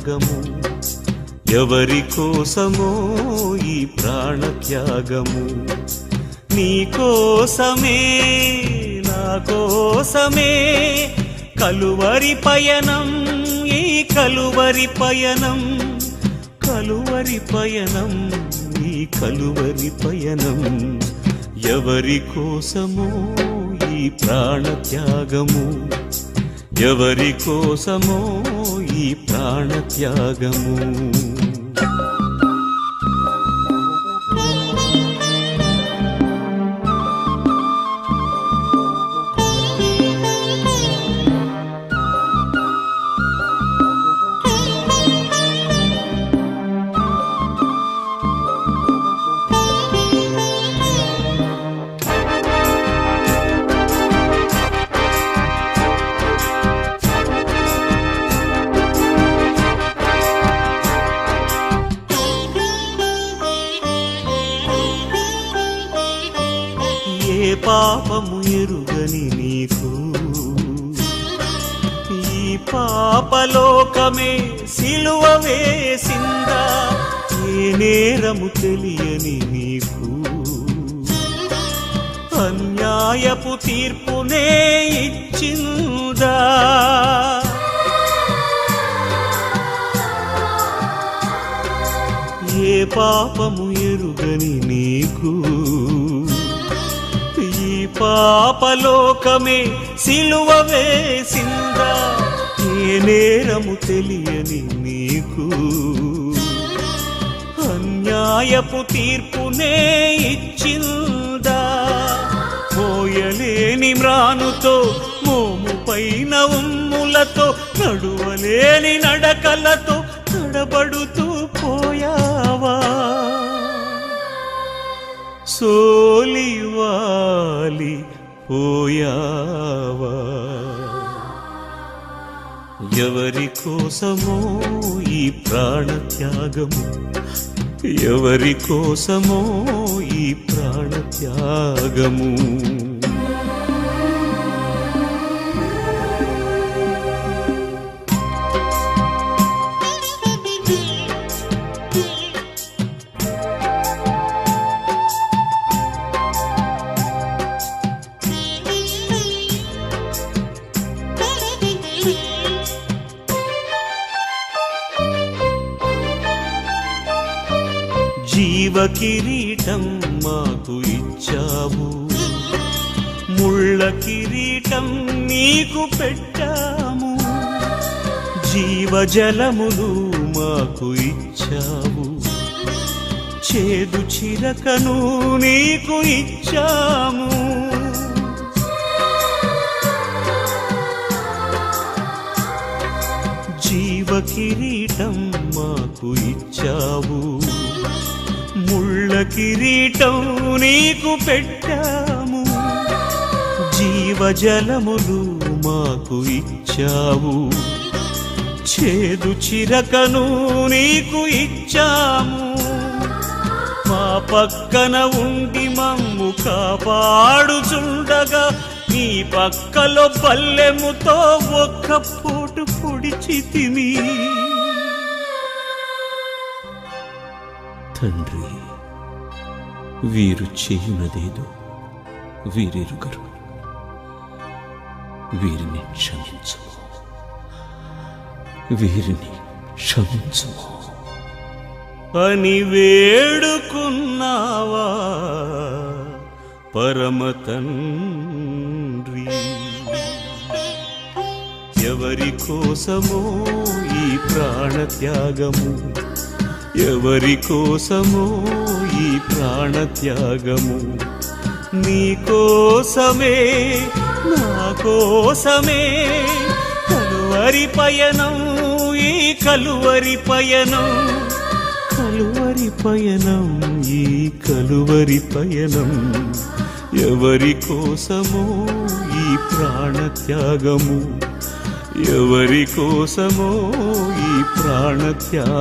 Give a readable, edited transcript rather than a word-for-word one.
ప్రాణత్యాగము ఎవరి కోసమో ఈ ప్రాణత్యాగము నీ కోసమే నా కోసమే కలువరి పయనం ఈ కలువరి పయనం కలువరి పయనం ఈ కలువరి పయనం ఎవరి కోసమో ఈ ప్రాణత్యాగము ఎవరి కోసమో ఈ ప్రాణత్యాగము ఏ పాపము ఎరుగని నీకు ఈ పాపలోకమే సిలువ వేసిందా ఏ నేరము తెలియని నీకు అన్యాయపు తీర్పునే ఇచ్చిందా ఏ పాపము ఎరుగని నీకు ఈ పాపలోకమే సిలువ వేసిందా ఏ నేరము తెలియని నీకు అన్యాయపు తీర్పునే ఇచ్చిందా మోయలేని మ్రానుతో మోము పైన ఉమ్ములతో నడువలేని నడకలతో తడబడుతూ పోయావా సోలివాలి పోయావా ఎవరి కోసమో ఈ ప్రాణత్యాగము ఎవరి కోసమో ఈ ప్రాణత్యాగము జీవ కిరీటం మాకు ఇచ్చావు ముళ్ళ కిరీటం నీకు పెట్టాము జీవజలములు మాకు ఇచ్చావు చేదు చిరకను నీకు ఇచ్చాము జీవ కిరీటం మాకు ఇచ్చావు ముళ్ళ కిరీటం నీకు పెట్టాము జీవజలములు మాకు ఇచ్చావు చేదు చిరకను నీకు ఇచ్చాము మా పక్కన ఉండి మమ్ము కాపాడుచుండగా నీ పక్కలో పల్లెముతో ఒక్క పోటు పొడిచితిమి తండ్రి వీరు చేయునదేదో వీరెరుగరు వీరిని క్షమించుము వీరిని క్షమించుము అని వేడుకున్నావా పరమ తండ్రి ఎవరి కోసమో ఈ ప్రాణత్యాగము ఎవరి కోసమో ఈ ప్రాణత్యాగము నీ కోసమే నా కోసమే కలువరి పయనం ఈ కలువరి పయనం కలువరి పయనం ఈ కలువరి పయనం ఎవరి కోసమో ఈ ప్రాణత్యాగము ఎవరి కోసమో ఈ ప్రాణత్యాగము